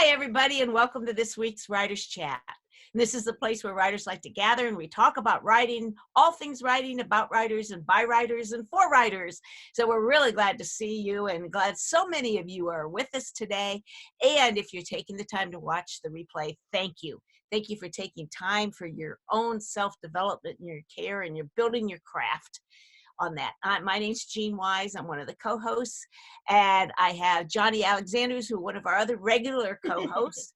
Hi, everybody, and welcome to this week's Writers Chat. And this is the place where writers like to gather and we talk about writing, all things writing, about writers and by writers and for writers. So we're really glad to see you and glad so many of you are with us today. And if you're taking the time to watch the replay, thank you. Thank you for taking time for your own self-development and your care, and you're building your craft on that. My name's Jean Wise. I'm one of the co-hosts, and I have Johnny Alexanders, who one of our other regular co-hosts,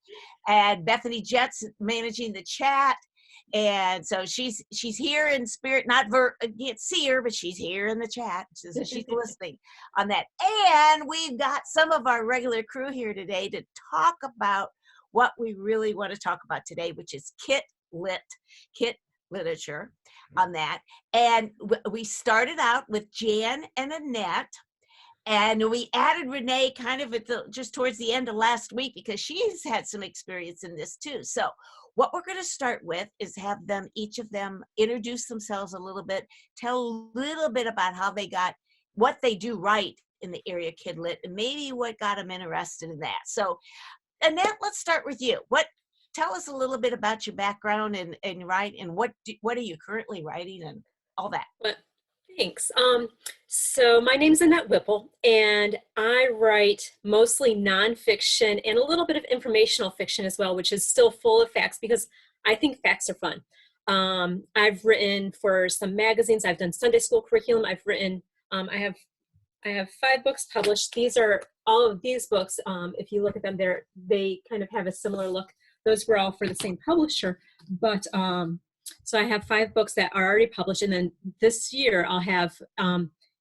and Bethany Jets managing the chat. And so she's here in spirit, I can't see her, but she's here in the chat. She's listening on that. And we've got some of our regular crew here today to talk about what we really want to talk about today, which is KidLit literature on that. And we started out with Jann and Annette, and we added René kind of just towards the end of last week because she's had some experience in this too. So what we're going to start with is have each of them introduce themselves a little bit, tell a little bit about how they got what they do right in the area of KidLit, and maybe what got them interested in that. So Annette, let's start with you. Tell us a little bit about your background and write, and what are you currently writing and all that. Well, thanks. So my name's Annette Whipple, and I write mostly nonfiction and a little bit of informational fiction as well, which is still full of facts because I think facts are fun. I've written for some magazines. I've done Sunday school curriculum. I've written. I have 5 books published. These are all of these books. If you look at them, they kind of have a similar look. Those were all for the same publisher, but so I have 5 books that are already published, and then this year I'll have,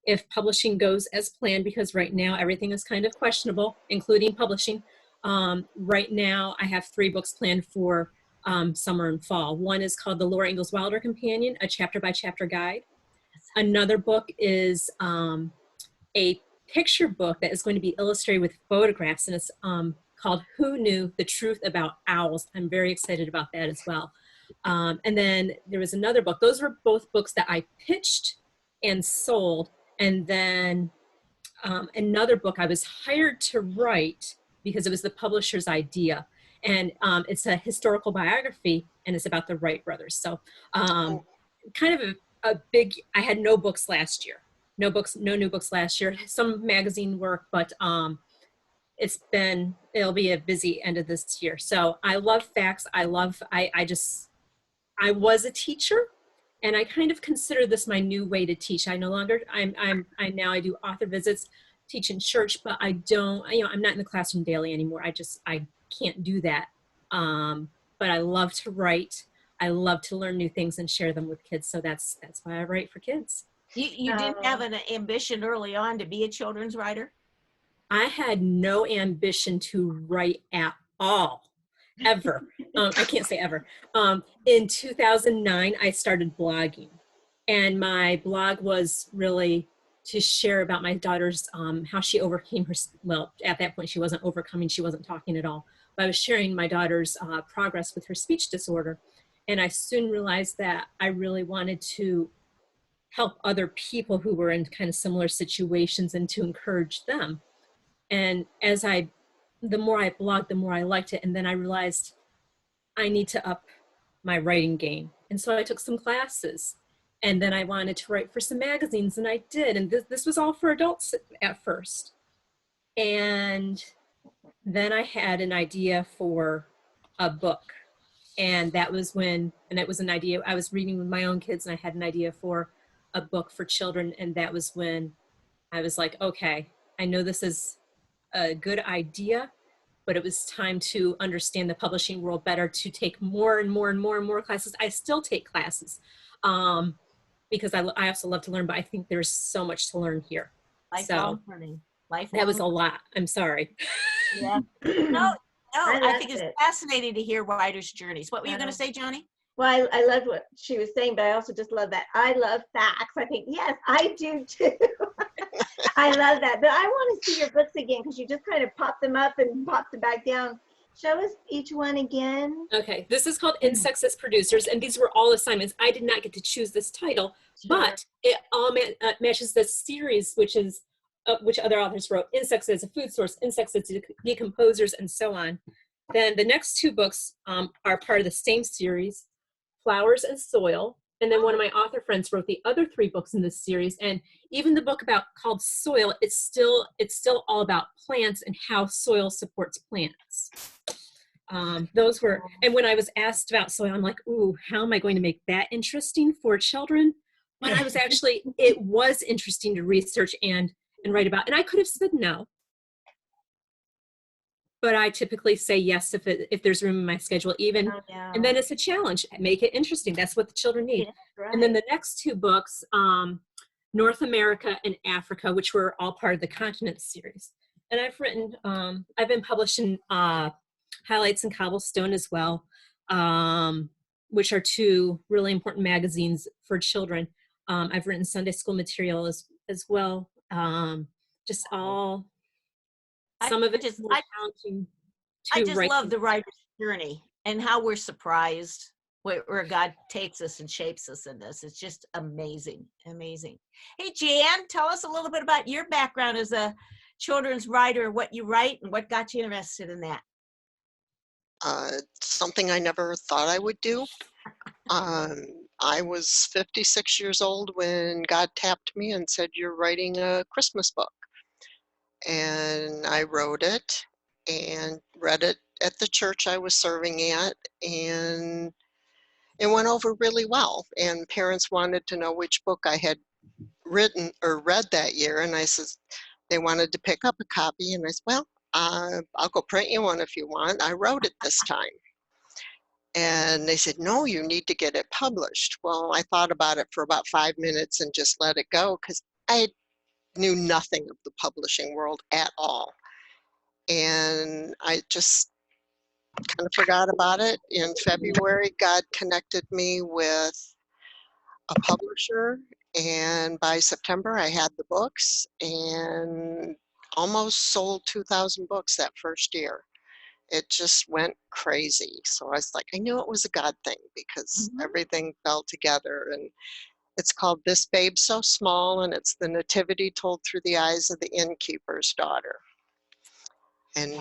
if publishing goes as planned, because right now everything is kind of questionable, including publishing. Right now I have 3 books planned for summer and fall. One is called The Laura Ingalls Wilder Companion, a chapter-by-chapter guide. Another book is a picture book that is going to be illustrated with photographs, and it's called Who Knew the Truth About Owls. I'm very excited about that as well. And then there was another book. Those were both books that I pitched and sold. And then another book I was hired to write because it was the publisher's idea. And it's a historical biography, and it's about the Wright brothers. So kind of a big, I had no books last year. No new books last year. Some magazine work, but it'll be a busy end of this year. So I love facts. I was a teacher, and I kind of consider this my new way to teach. I no longer, I do author visits, teach in church, but I don't, I'm not in the classroom daily anymore. I can't do that. But I love to write. I love to learn new things and share them with kids. So that's why I write for kids. You didn't have an ambition early on to be a children's writer? I had no ambition to write at all, ever. I can't say ever. In 2009, I started blogging, and my blog was really to share about my daughter's, how she overcame her, well, at that point she wasn't overcoming, she wasn't talking at all, but I was sharing my daughter's progress with her speech disorder. And I soon realized that I really wanted to help other people who were in kind of similar situations and to encourage them. And the more I blogged, the more I liked it. And then I realized I need to up my writing game. And so I took some classes, and then I wanted to write for some magazines, and I did. And this was all for adults at first. And then I had an idea for a book. And it was an idea, I was reading with my own kids, and I had an idea for a book for children. And that was when I was like, okay, I know this is a good idea, but it was time to understand the publishing world better, to take more and more and more and more classes. I still take classes because I also love to learn, but I think there's so much to learn here. Lifelong learning. That was a lot. I'm sorry. Yeah. No, I think it's fascinating to hear writers' journeys. What were you going to say, Johnny? Well, I loved what she was saying, but I also just love that. I love facts. I think, yes, I do too. I love that. But I want to see your books again, because you just kind of popped them up and popped them back down. Show us each one again. Okay, this is called Insects as Producers, and these were all assignments. I did not get to choose this title, but it all matches the series, which other authors wrote: Insects as a Food Source, Insects as Decomposers, and so on. Then the next two books are part of the same series, Flowers and Soil. And then one of my author friends wrote the other three books in this series. And even the book called Soil, it's still all about plants and how soil supports plants. Those were, and when I was asked about soil, I'm like, ooh, how am I going to make that interesting for children? But I was actually, it was interesting to research and write about. And I could have said no. But I typically say yes if there's room in my schedule, even. Oh, yeah. And then it's a challenge. Make it interesting. That's what the children need. Yeah, right. And then the next two books, North America and Africa, which were all part of the Continent series. And I've written, I've been published in Highlights and Cobblestone as well, which are two really important magazines for children. I've written Sunday school material as well. Just all. Some of it is more challenging to I just write. love the writer's journey and how we're surprised where God takes us and shapes us in this. It's just amazing, amazing. Hey, Jann, tell us a little bit about your background as a children's writer, what you write and what got you interested in that. Something I never thought I would do. I was 56 years old when God tapped me and said, "You're writing a Christmas book." And I wrote it and read it at the church I was serving at, and it went over really well. And parents wanted to know which book I had written or read that year, and I said, they wanted to pick up a copy, and I said, well, I'll go print you one if you want. I wrote it this time. And they said, no, you need to get it published. Well, I thought about it for about 5 minutes and just let it go, because I knew nothing of the publishing world at all. And I just kind of forgot about it. In February, God connected me with a publisher, and by September I had the books and almost sold 2,000 books that first year. It just went crazy. So I was like, I knew it was a God thing, because everything fell together. And it's called This Babe So Small, and it's the nativity told through the eyes of the innkeeper's daughter. And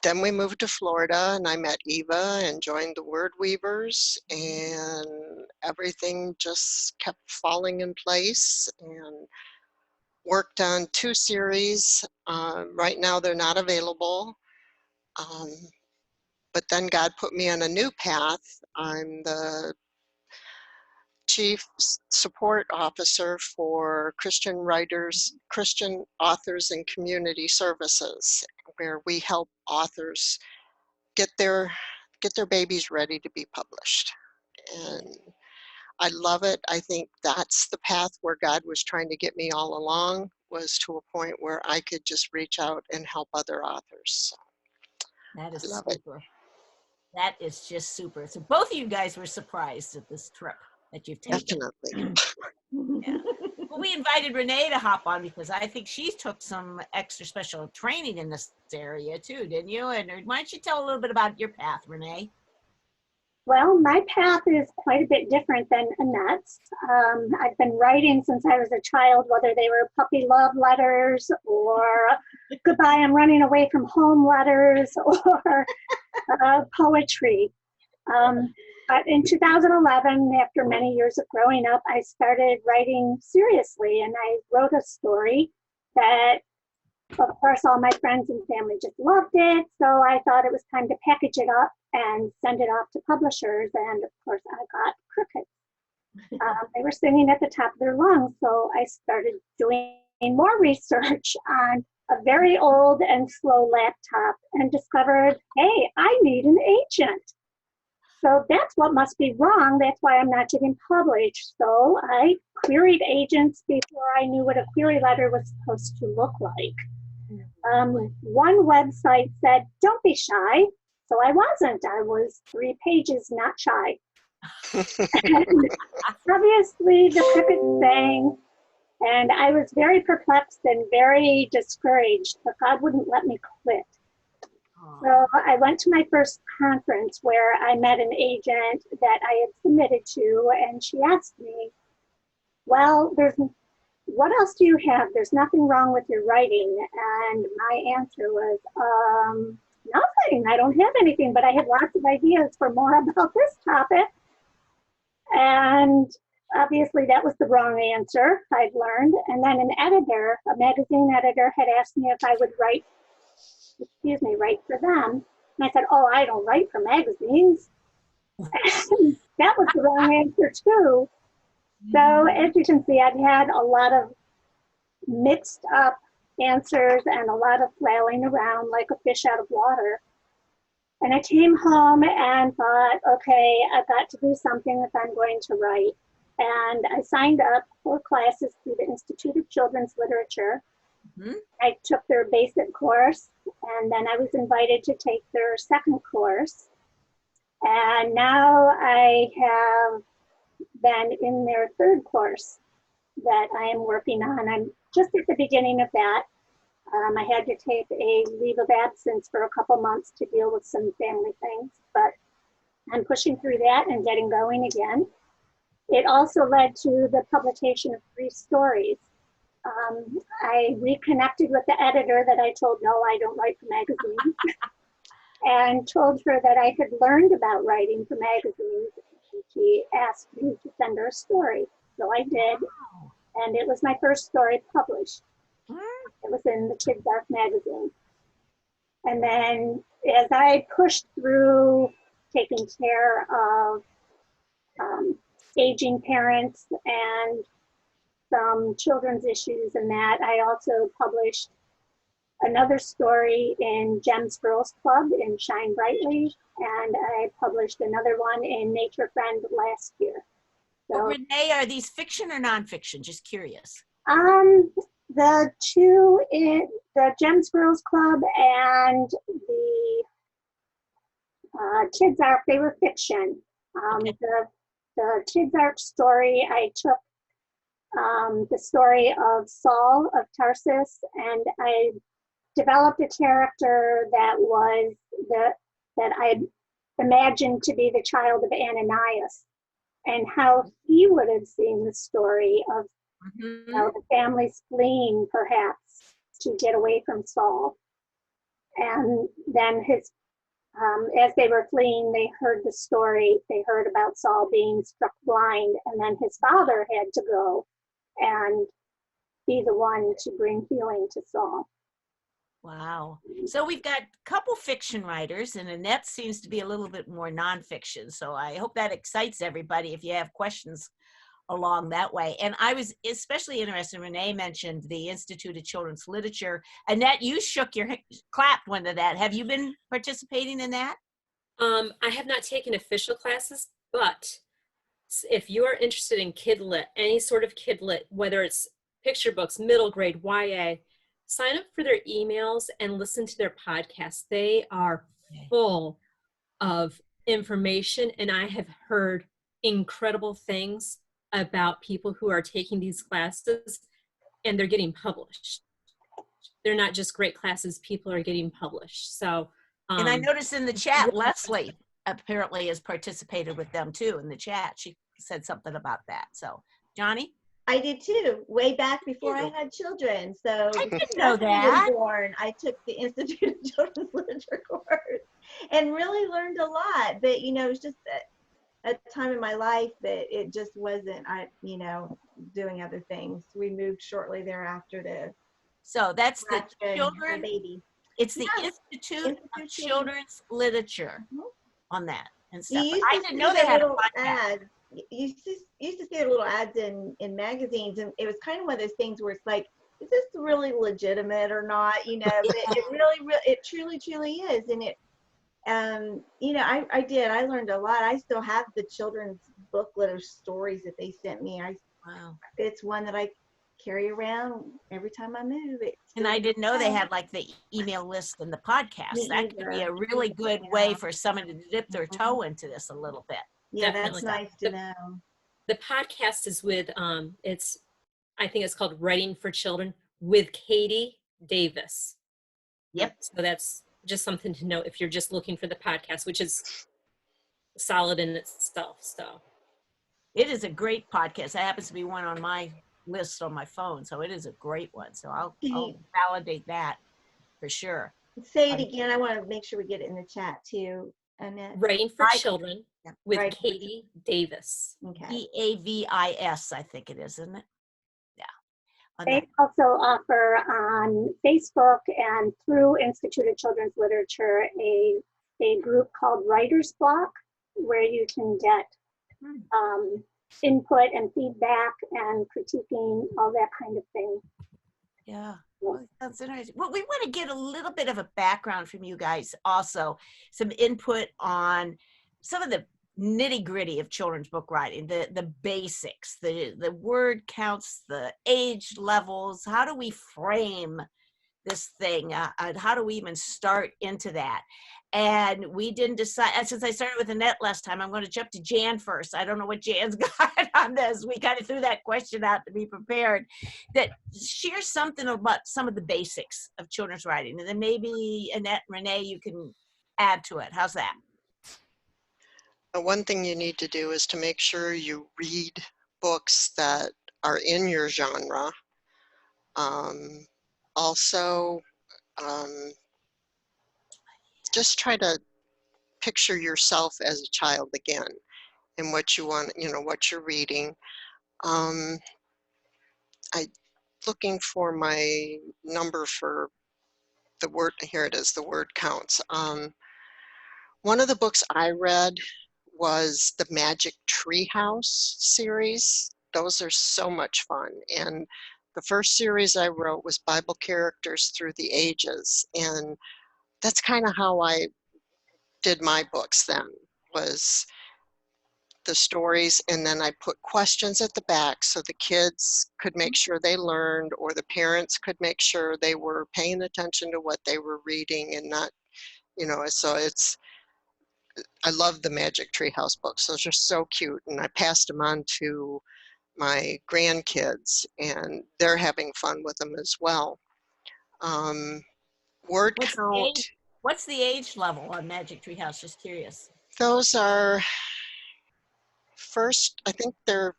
then we moved to Florida, and I met Eva and joined the Word Weavers, and everything just kept falling in place, and worked on 2 series. Right now they're not available. But then God put me on a new path. I'm the Chief Support Officer for Christian writers, Christian authors and community services, where we help authors get their babies ready to be published. And I love it. I think that's the path where God was trying to get me all along, was to a point where I could just reach out and help other authors. So that is I love super. That is just super. So both of you guys were surprised at this trip that you've taken. Definitely. Yeah. Well, we invited René to hop on because I think she took some extra special training in this area too, didn't you? And why don't you tell a little bit about your path, René? Well, my path is quite a bit different than Annette's. I've been writing since I was a child, whether they were puppy love letters or goodbye, I'm running away from home letters or poetry. But in 2011, after many years of growing up, I started writing seriously, and I wrote a story that, of course, all my friends and family just loved it. So I thought it was time to package it up and send it off to publishers. And of course, I got crickets. They were singing at the top of their lungs. So I started doing more research on a very old and slow laptop and discovered, hey, I need an agent. So that's what must be wrong. That's why I'm not getting published. So I queried agents before I knew what a query letter was supposed to look like. One website said, don't be shy. So I wasn't. I was 3 pages, not shy. And obviously, the crickets sang, and I was very perplexed and very discouraged, but God wouldn't let me quit. So I went to my first conference where I met an agent that I had submitted to, and she asked me, well, what else do you have? There's nothing wrong with your writing. And my answer was, nothing. nothing. I don't have anything, but I had lots of ideas for more about this topic. And obviously that was the wrong answer, I'd learned. And then an editor, a magazine editor, had asked me if I would write for them. And I said, oh, I don't write for magazines. And that was the wrong answer too. So as you can see, I've had a lot of mixed up answers and a lot of flailing around like a fish out of water. And I came home and thought, okay, I've got to do something if I'm going to write. And I signed up for classes through the Institute of Children's Literature. Mm-hmm. I took their basic course, and then I was invited to take their second course. And now I have been in their third course that I am working on. I'm just at the beginning of that. I had to take a leave of absence for a couple months to deal with some family things, but I'm pushing through that and getting going again. It also led to the publication of 3 stories. I reconnected with the editor that I told, no, I don't write for magazines, and told her that I had learned about writing for magazines. And she asked me to send her a story. So I did, and it was my first story published. It was in the Kids Arc magazine. And then as I pushed through taking care of aging parents and some children's issues and that, I also published another story in Jem's Girls Club in Shine Brightly, and I published another one in Nature Friend last year. So, Renee, are these fiction or nonfiction? Just curious. the two in the Jem's Girls Club and the Kids Arc, they were fiction. Okay. The Kids Arc story, I took the story of Saul of Tarsus, and I developed a character that I imagined to be the child of Ananias, and how he would have seen the story of the family's fleeing, perhaps, to get away from Saul. And then as they were fleeing, they heard the story. They heard about Saul being struck blind, and then his father had to go and be the one to bring healing to Saul. Wow. So we've got a couple fiction writers, and Annette seems to be a little bit more nonfiction. So I hope that excites everybody if you have questions along that way. And I was especially interested, Renee mentioned the Institute of Children's Literature. Annette, you clapped one of that. Have you been participating in that? I have not taken official classes, but if you are interested in KidLit, any sort of KidLit, whether it's picture books, middle grade, YA, sign up for their emails and listen to their podcasts. They are full of information, and I have heard incredible things about people who are taking these classes and they're getting published. They're not just great classes, people are getting published. So, and I noticed in the chat, Leslie apparently has participated with them too in the chat. She said something about that. So, Johnny? I did too, way back before I had children. So I didn't know was that. born, I took the Institute of Children's Literature course and really learned a lot. But it was just a time in my life that it just wasn't, doing other things. We moved shortly thereafter to. So that's the children baby. It's the Institute of Children's Literature on that and stuff. I didn't know they had a podcast. You used to see their little ads in magazines, and it was kind of one of those things where it's like, is this really legitimate or not? But it truly is. And it, I learned a lot. I still have the children's booklet of stories that they sent me. Wow. It's one that I carry around every time I move. And I didn't know they had like the email list and the podcast. That could be a really good way for someone to dip their toe into this a little bit. Yeah, Definitely. that's nice to know. The podcast is with, I think it's called Writing for Children with Katie Davis. Yep. So that's just something to know if you're just looking for the podcast, which is solid in itself. So it is a great podcast. That happens to be one on my list on my phone. So it is a great one. So I'll validate that for sure. Say it again. I want to make sure we get it in the chat too, Annette. Writing for I- Children Yeah. with Right. Katie Davis. Okay. DAVIS, I think it is, isn't it? Yeah. They Annette. also offer on Facebook and through Institute of Children's Literature a group called Writer's Block, where you can get input and feedback and critiquing, all that kind of thing. Yeah. Well, that's interesting. Well, we want to get a little bit of a background from you guys also, some input on some of the nitty gritty of children's book writing, the basics, the word counts, the age levels. How do we frame this thing? And how do we even start into that? And we didn't decide, and since I started with Annette last time, I'm going to jump to Jann first. I don't know what Jann's got on this. We kind of threw that question out to be prepared. That share something about some of the basics of children's writing, and then maybe Annette, René, you can add to it. How's that? One thing you need to do is to make sure you read books that are in your genre. Also, just try to picture yourself as a child again and what you want, what you're reading. I looking for my number for the word, here it is, the word counts. One of the books I read was the Magic Treehouse series. Those are so much fun. And the first series I wrote was Bible Characters Through the Ages. And that's kind of how I did my books then, was the stories, and then I put questions at the back so the kids could make sure they learned, or the parents could make sure they were paying attention to what they were reading and not, so I love the Magic Treehouse books. Those are so cute, and I passed them on to my grandkids, and they're having fun with them as well. Word count. What's the age level on Magic Treehouse? Just curious. Those are first, I think they're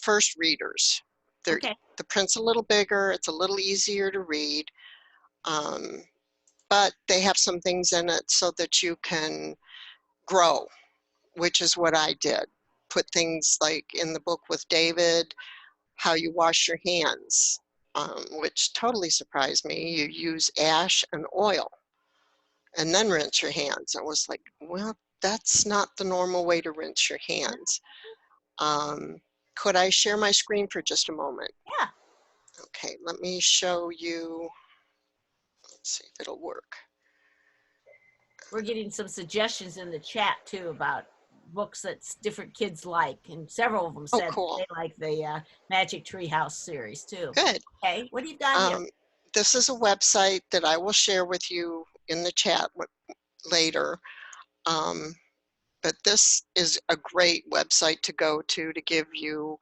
first readers. They're Okay. the print's a little bigger, it's a little easier to read, but they have some things in it so that you can grow, which is what I did. Put things like in the book with David, how you wash your hands, which totally surprised me. You use ash and oil and then rinse your hands. I was like, well, that's not the normal way to rinse your hands. Could I share my screen for just a moment? Yeah. Okay, let me show you. Let's see if it'll work. We're getting some suggestions in the chat too about books that different kids like, and several of them said cool. they like the Magic Treehouse series too. Good. Okay, what do you got here? This is a website that I will share with you in the chat later. But this is a great website to go to give you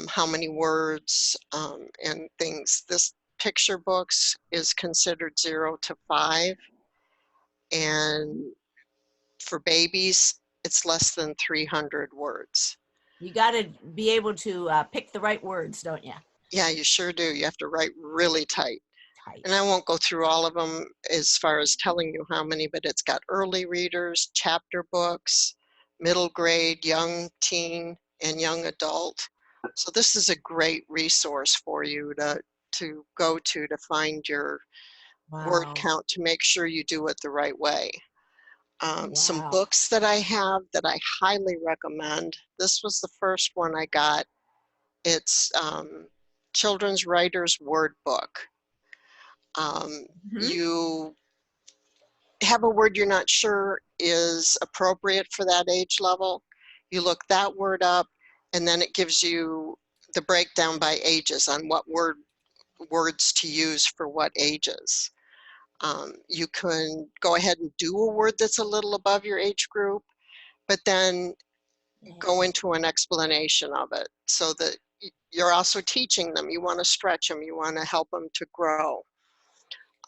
how many words and things. This picture books is considered 0 to 5. And for babies, it's less than 300 words. You got to be able to pick the right words, don't you? Yeah, you sure do. You have to write really tight. And I won't go through all of them as far as telling you how many, but it's got early readers, chapter books, middle grade, young teen, and young adult. So this is a great resource for you to go to find your word count, to make sure you do it the right way. Some books that I have that I highly recommend. This was the first one I got. It's Children's Writer's Word Book. You have a word you're not sure is appropriate for that age level. You look that word up, and then it gives you the breakdown by ages on what words to use for what ages. You can go ahead and do a word that's a little above your age group, but then go into an explanation of it so that you're also teaching them. You want to stretch them. You want to help them to grow.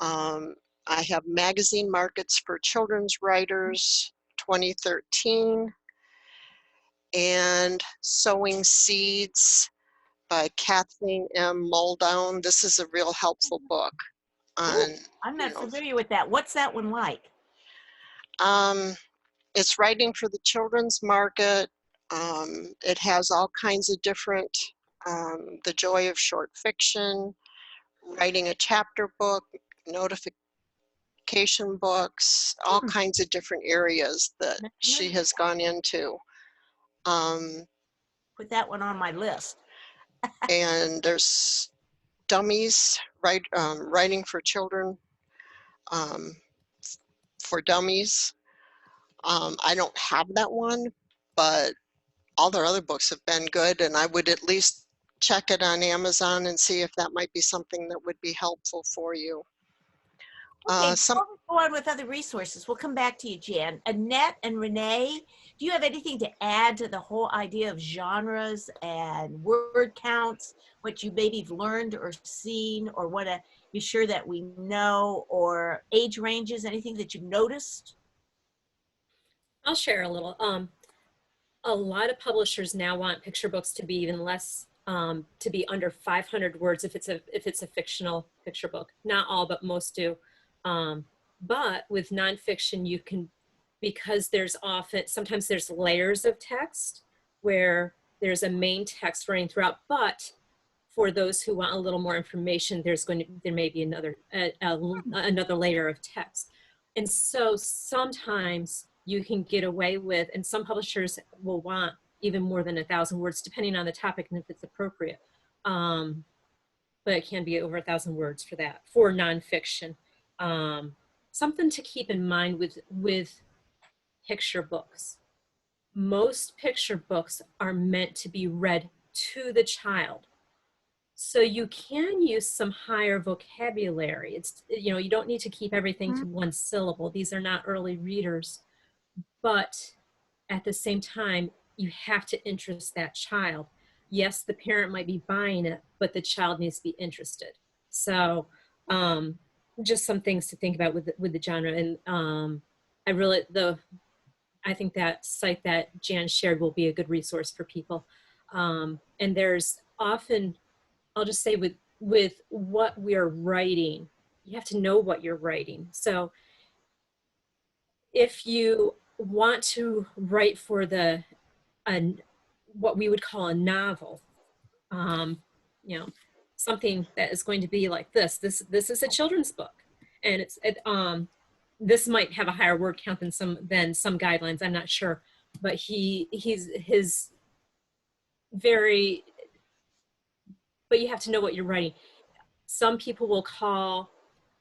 I have Magazine Markets for Children's Writers 2013 and Sowing Seeds by Kathleen M. Muldown. This is a real helpful book on, I'm not you know, familiar with that. What's that one like? it's writing for the children's market. It has all kinds of different, the joy of short fiction, writing a chapter book, notification books, all kinds of different areas that she has gone into. Put that one on my list. And there's dummies, writing for children, for dummies. I don't have that one, but all their other books have been good, and I would at least check it on Amazon and see if that might be something that would be helpful for you. Okay, before we go on with other resources, we'll come back to you, Jan. Annette and Renee, do you have anything to add to the whole idea of genres and word counts, what you maybe have learned or seen or want to be sure that we know, or age ranges, anything that you've noticed? I'll share a little. A lot of publishers now want picture books to be even less, to be under 500 words if it's a fictional picture book. Not all, but most do. But with nonfiction, you can, because sometimes there's layers of text where there's a main text running throughout, but for those who want a little more information, there may be another layer of text. And so sometimes you can get away with, and some publishers will want even more than 1,000 words, depending on the topic and if it's appropriate. But it can be over 1,000 words for that, for nonfiction. Something to keep in mind with picture books. Most picture books are meant to be read to the child. So you can use some higher vocabulary. It's, you don't need to keep everything to one syllable. These are not early readers, but at the same time, you have to interest that child. Yes, the parent might be buying it, but the child needs to be interested. So just some things to think about with the genre. And I think that site that Jan shared will be a good resource for people. And there's often, I'll just say with what we're writing, you have to know what you're writing. So if you want to write for what we would call a novel, something that is going to be like this is a children's book, and this might have a higher word count than some guidelines, I'm not sure, but but you have to know what you're writing. Some people will call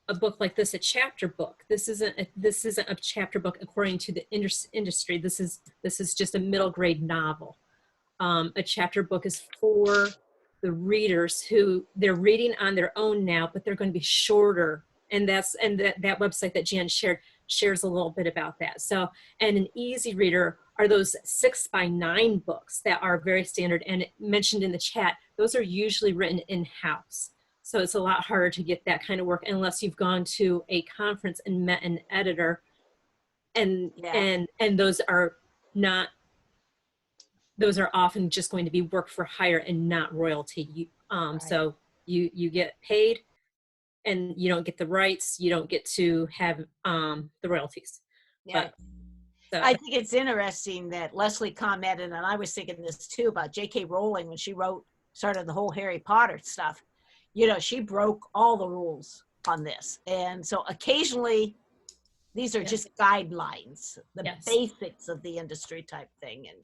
a book like this a chapter book. This isn't a chapter book according to the industry. This is just a middle grade novel. A chapter book is for the readers who they're reading on their own now, but they're going to be shorter. And that website that Jan shares a little bit about that. So, and an easy reader are those 6x9 books that are very standard and mentioned in the chat. Those are usually written in-house. So it's a lot harder to get that kind of work unless you've gone to a conference and met an editor, and those are often just going to be work for hire and not royalty. Right. So you get paid and you don't get the rights, you don't get to have the royalties. Yeah. So I think it's interesting that Leslie commented, and I was thinking this too, about J.K. Rowling when she started the whole Harry Potter stuff. She broke all the rules on this. And so occasionally these are just guidelines, the basics of the industry type thing. And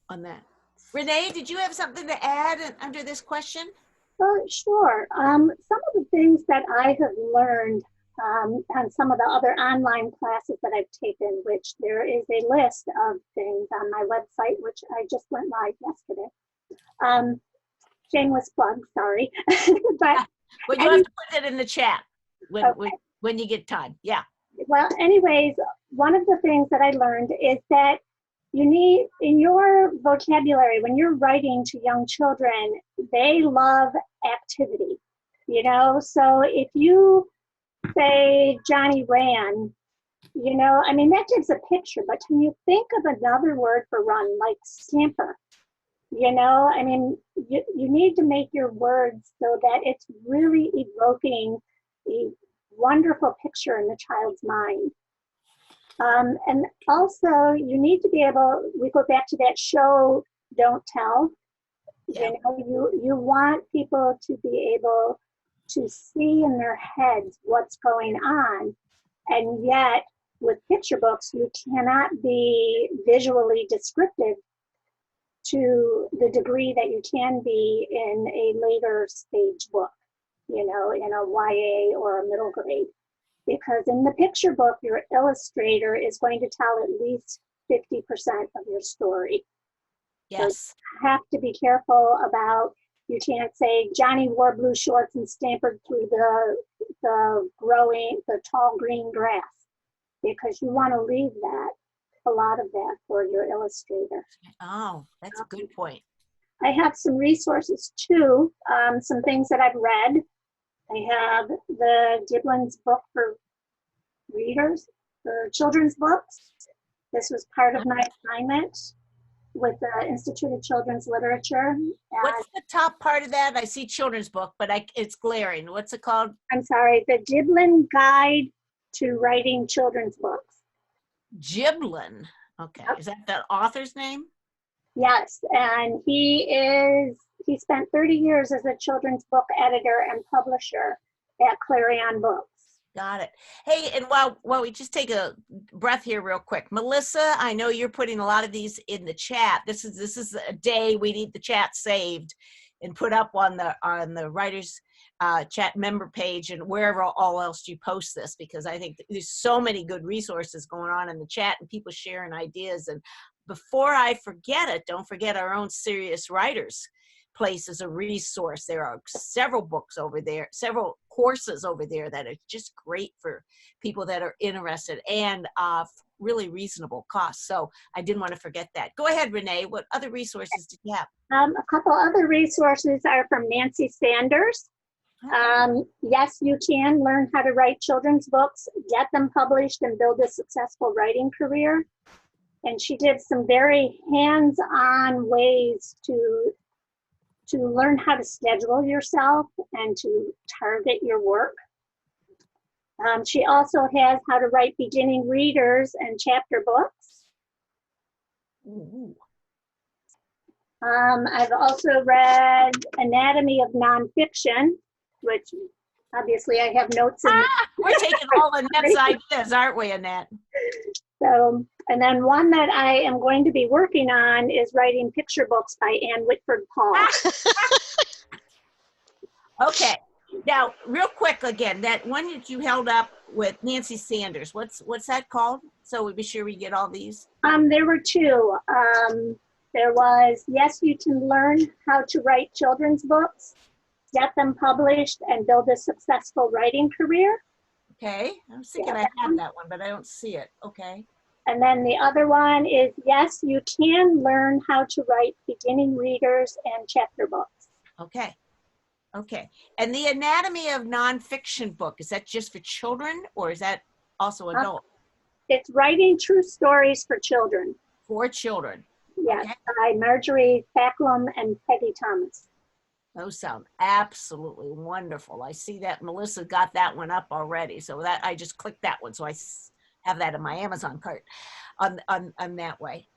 on that. Renee, did you have something to add under this question? Sure. Some of the things that I have learned on some of the other online classes that I've taken, which there is a list of things on my website, which I just went live yesterday. Shameless plug, sorry. But you have to put it in the chat when you get time. Yeah. Well, anyways, one of the things that I learned is that you need, in your vocabulary, when you're writing to young children, they love activity, So if you say Johnny ran, that gives a picture, but can you think of another word for run, like scamper? You need to make your words so that it's really evoking a wonderful picture in the child's mind. And also, you need to be able, we go back to that show, don't tell. Yeah. You know, you want people to be able to see in their heads what's going on. And yet, with picture books, you cannot be visually descriptive to the degree that you can be in a later stage book, you know, in a YA or a middle grade. Because in the picture book, your illustrator is going to tell at least 50% of your story. Yes. So you have to be careful about, you can't say Johnny wore blue shorts and scampered through the tall green grass, because you want to leave a lot of that for your illustrator. Oh, that's a good point. I have some resources too, some things that I've read. I have the Diblin's book for readers, for children's books. This was part of my assignment with the Institute of Children's Literature. What's the top part of that? I see children's book, but it's glaring. What's it called? I'm sorry, the Diblin Guide to Writing Children's Books. Giblin. Okay. Yep. Is that the author's name? Yes, and he spent 30 years as a children's book editor and publisher at Clarion Books. Got it. Hey, and while we just take a breath here real quick, Melissa, I know you're putting a lot of these in the chat. This is a day we need the chat saved and put up on the writers chat member page and wherever all else you post this, because I think there's so many good resources going on in the chat and people sharing ideas. And before I forget it, don't forget our own Serious Writers place is a resource. There are several books over there, several courses over there that are just great for people that are interested, and really reasonable cost. So I didn't want to forget that. Go ahead, Renee. What other resources did you have? A couple other resources are from Nancy Sanders. Yes, you can learn how to write children's books, get them published, and build a successful writing career. And she did some very hands-on ways to learn how to schedule yourself and to target your work. She also has how to write beginning readers and chapter books. Ooh. I've also read Anatomy of Nonfiction, which obviously I have notes in. We're taking all Annette's ideas, aren't we, Annette? So, and then one that I am going to be working on is writing picture books by Anne Whitford Paul. Okay. Now, real quick again, that one that you held up with Nancy Sanders, what's that called? So we'll be sure we get all these. There were two. There was, yes, you can learn how to write children's books, get them published, and build a successful writing career. Okay. I was thinking I had that one, but I don't see it. Okay. And then the other one is, yes, you can learn how to write beginning readers and chapter books. Okay. Okay. And the Anatomy of Nonfiction book, is that just for children or is that also adult? It's writing true stories for children. For children. Yes, Okay. by Marjorie Thacklum and Peggy Thomas. Those sound absolutely wonderful. I see that Melissa got that one up already. So that I just clicked that one. So I have that in my Amazon cart on that way.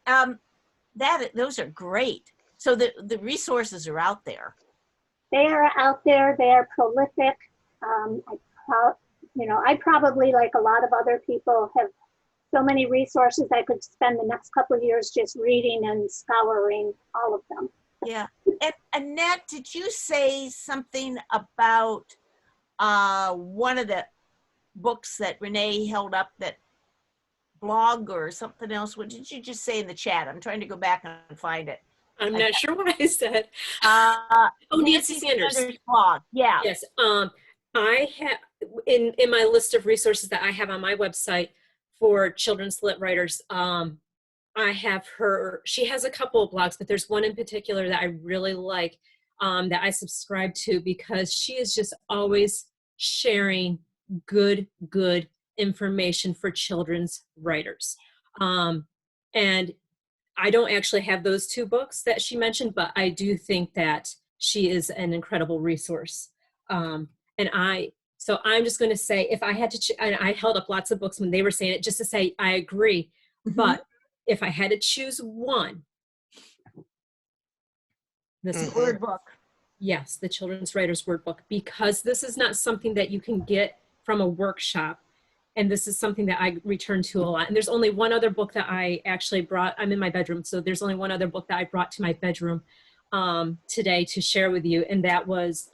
Those are great. So the resources are out there. They are out there. They are prolific. I probably, like a lot of other people, have so many resources I could spend the next couple of years just reading and scouring all of them. Yeah. And Annette, did you say something about one of the books that Renee held up, that blog or something else? What did you just say in the chat? I'm trying to go back and find it. I'm not sure what I said. Nancy Sanders blog. Yeah. Yes. I have in my list of resources that I have on my website for children's lit writers. I have she has a couple of blogs, but there's one in particular that I really like, that I subscribe to, because she is just always sharing good information for children's writers. And I don't actually have those two books that she mentioned, but I do think that she is an incredible resource. And I So I'm just going to say, if I had to, and I held up lots of books when they were saying it, just to say, I agree. But if I had to choose one, this is Word book. yes, the Children's Writers Word Book, because this is not something that you can get from a workshop. And this is something that I return to a lot. And there's only one other book that I actually brought. I'm in my bedroom, so there's only one other book that I brought to my bedroom today to share with you. And that was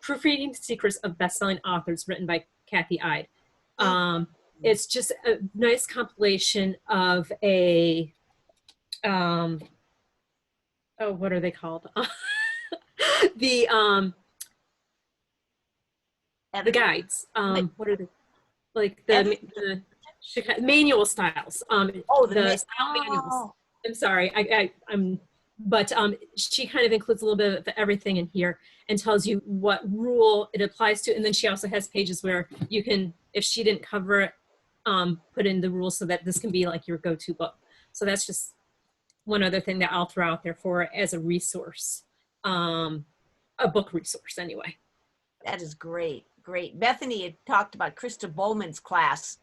Proofreading Secrets of Bestselling Authors, written by Kathy Ide. It's just a nice compilation of a, oh, what are they called? The guides. What are they? Like the manual styles. The style manuals. I'm sorry, but she kind of includes a little bit of everything in here and tells you what rule it applies to. And then she also has pages where you can, if she didn't cover it, put in the rules so that this can be like your go-to book. So that's just one other thing that I'll throw out there for as a resource, a book resource anyway. That is great, great. Bethany had talked about Krista Bowman's class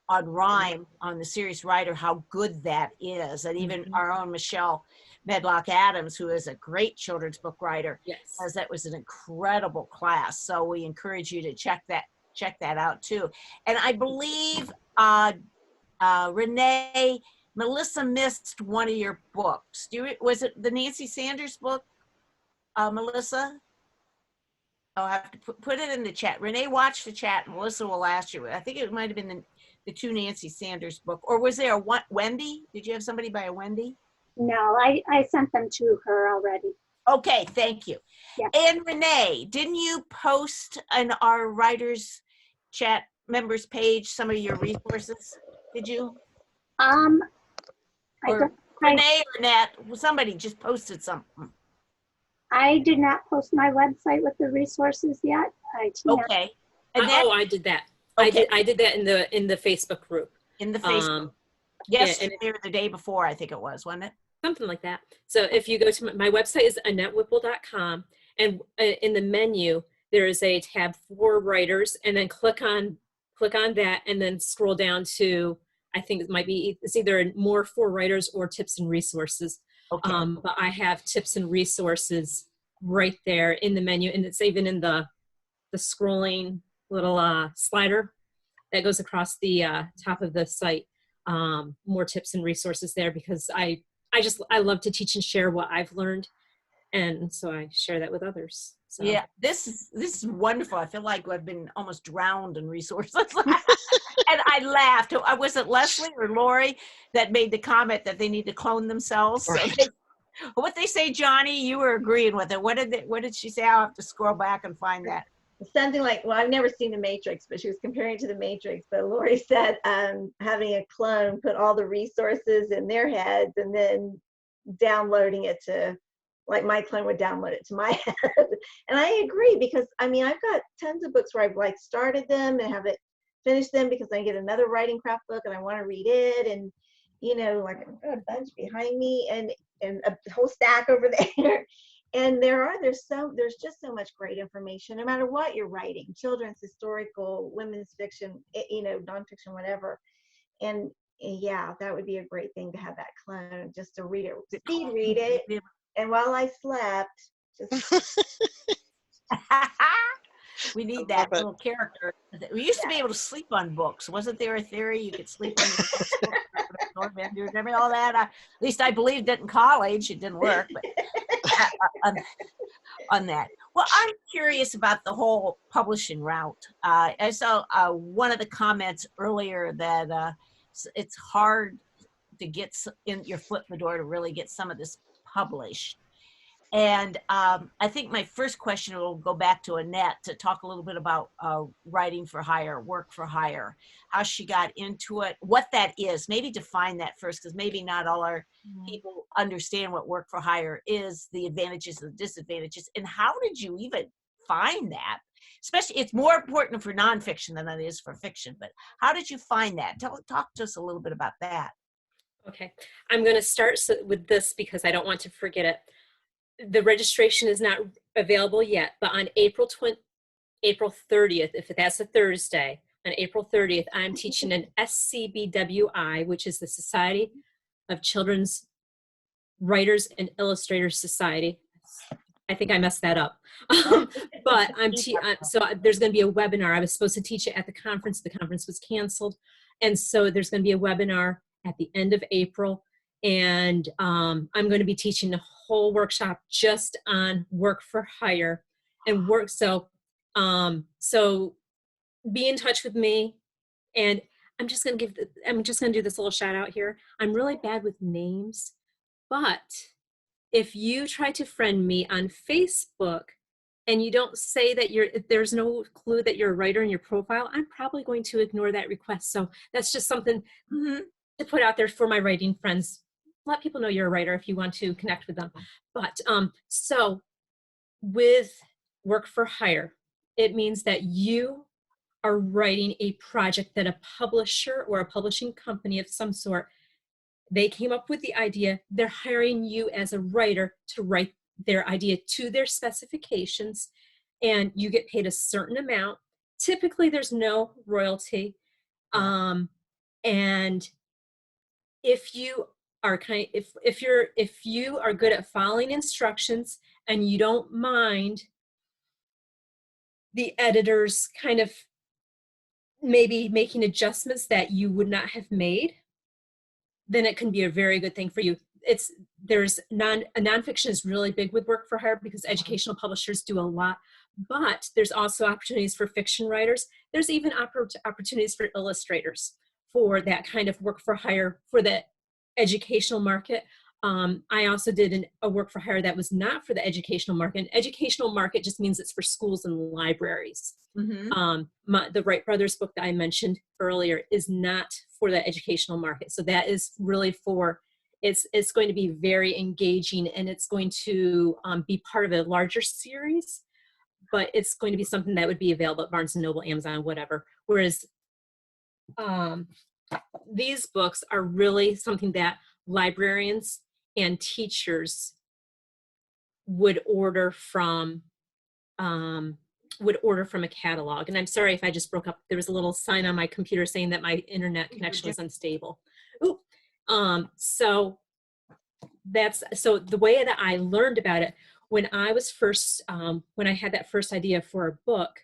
on rhyme on the Serious Writer, how good that is. And even our own Michelle Medlock Adams, who is a great children's book writer, says that was an incredible class. So we encourage you to check that out too. And I believe Renee, Melissa missed one of your books. Was it the Nancy Sanders book, Melissa? I'll have to put it in the chat. Renee, watch the chat. Melissa will ask you. I think it might have been the two Nancy Sanders book. Or was there a Wendy? Did you have somebody by a Wendy? No, I sent them to her already. Okay, thank you. Yeah. And Renee, didn't you post on our writers chat members page some of your resources? Did you? Renee or Annette, somebody just posted something. I did not post my website with the resources yet. Okay. I did that. Okay. I did that in the Facebook group. In the Facebook. Yesterday or the day before, I think it was, wasn't it? Something like that. So if you go to my website is AnnetteWhipple.com, and in the menu there is a tab for writers, and then click on that, and then scroll down to, I think it's either more for writers or tips and resources. Okay. But I have tips and resources right there in the menu, and it's even in the scrolling little slider that goes across the top of the site. More tips and resources there, because I love to teach and share what I've learned, and so I share that with others. So. Yeah, this is wonderful. I feel like I've been almost drowned in resources. And I laughed. Was it Leslie or Lori that made the comment that they need to clone themselves? Right. So what they say, Johnny, you were agreeing with it. What did she say? I'll have to scroll back and find that. Something like, well, I've never seen The Matrix, but she was comparing it to The Matrix. But Lori said having a clone put all the resources in their heads and then downloading it to, like my clone would download it to my head. And I agree, because I mean, I've got tons of books where I've like started them and haven't finished them because I get another writing craft book and I want to read it. And, you know, like I've got a bunch behind me and a whole stack over there. And there's just so much great information, no matter what you're writing, children's, historical, women's fiction, you know, nonfiction, whatever. And yeah, that would be a great thing to have that clone, just to read it, speed read it. And while I slept, just we need that little character. We used to be able to sleep on books. Wasn't there a theory you could sleep on books? All that. At least I believed it in college. It didn't work, but on that. Well, I'm curious about the whole publishing route. I saw one of the comments earlier that it's hard to get in your foot in the door to really get some of this published. And I think my first question will go back to Annette to talk a little bit about writing for hire, work for hire, how she got into it, what that is. Maybe define that first, because maybe not all our people understand what work for hire is, the advantages and the disadvantages, and how did you even find that? Especially, it's more important for nonfiction than it is for fiction, but how did you find that? Talk to us a little bit about that. Okay, I'm going to start with this because I don't want to forget it. The registration is not available yet, but on April April 30th, if that's a Thursday, on April 30th, I'm teaching an SCBWI, which is the Society of Children's Writers and Illustrators Society. I think I messed that up. But so there's going to be a webinar. I was supposed to teach it at the conference. The conference was canceled. And so there's going to be a webinar at the end of April. And I'm going to be teaching a whole workshop just on work for hire and work. So be in touch with me. And I'm just going to do this little shout out here. I'm really bad with names, but if you try to friend me on Facebook and you don't say that if there's no clue that you're a writer in your profile, I'm probably going to ignore that request. So that's just something to put out there for my writing friends. Let people know you're a writer if you want to connect with them. But so with work for hire, it means that you are writing a project that a publisher or a publishing company of some sort, they came up with the idea, they're hiring you as a writer to write their idea to their specifications, and you get paid a certain amount. Typically, there's no royalty. And if you are if you are good at following instructions and you don't mind the editors kind of maybe making adjustments that you would not have made, then it can be a very good thing for you. Nonfiction is really big with work for hire because educational publishers do a lot, but there's also opportunities for fiction writers. There's even opportunities for illustrators for that kind of work for hire for the educational market. I also did a work for hire that was not for the educational market. And educational market just means it's for schools and libraries. The Wright Brothers book that I mentioned earlier is not for the educational market. So that is really for, it's going to be very engaging, and it's going to be part of a larger series, but it's going to be something that would be available at Barnes & Noble, Amazon, whatever. Whereas these books are really something that librarians and teachers would order from a catalog. And I'm sorry if I just broke up. There was a little sign on my computer saying that my internet connection was unstable. Ooh. So the way that I learned about it, when I was first, when I had that first idea for a book,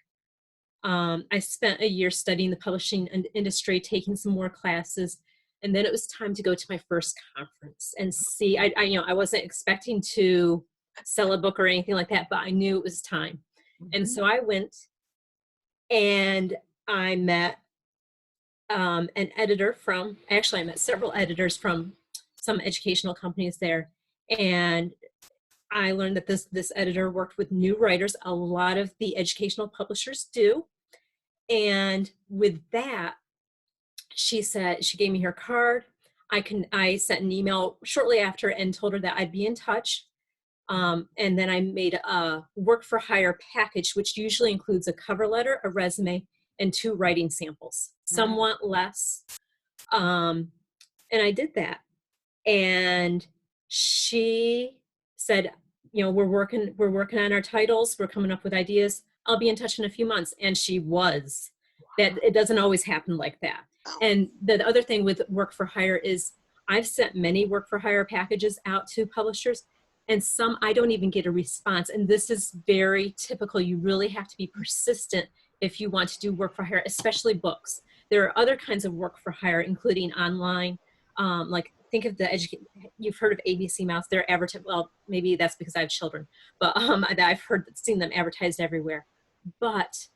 I spent a year studying the publishing industry, taking some more classes, and then it was time to go to my first conference and see. I wasn't expecting to sell a book or anything like that, but I knew it was time. And so I went and I met an editor I met several editors from some educational companies there. And I learned that this editor worked with new writers. A lot of the educational publishers do. And with that, she gave me her card. I sent an email shortly after and told her that I'd be in touch. And then I made a work for hire package, which usually includes a cover letter, a resume, and 2 writing samples, somewhat less. And I did that. And she said, we're working on our titles. We're coming up with ideas. I'll be in touch in a few months. And she was. That it doesn't always happen like that. And the other thing with work for hire is I've sent many work for hire packages out to publishers, and some I don't even get a response. And this is very typical. You really have to be persistent if you want to do work for hire, especially books. There are other kinds of work for hire, including online. Like think of you've heard of ABC Mouse. They're advertised. Well, maybe that's because I have children, but I've seen them advertised everywhere. But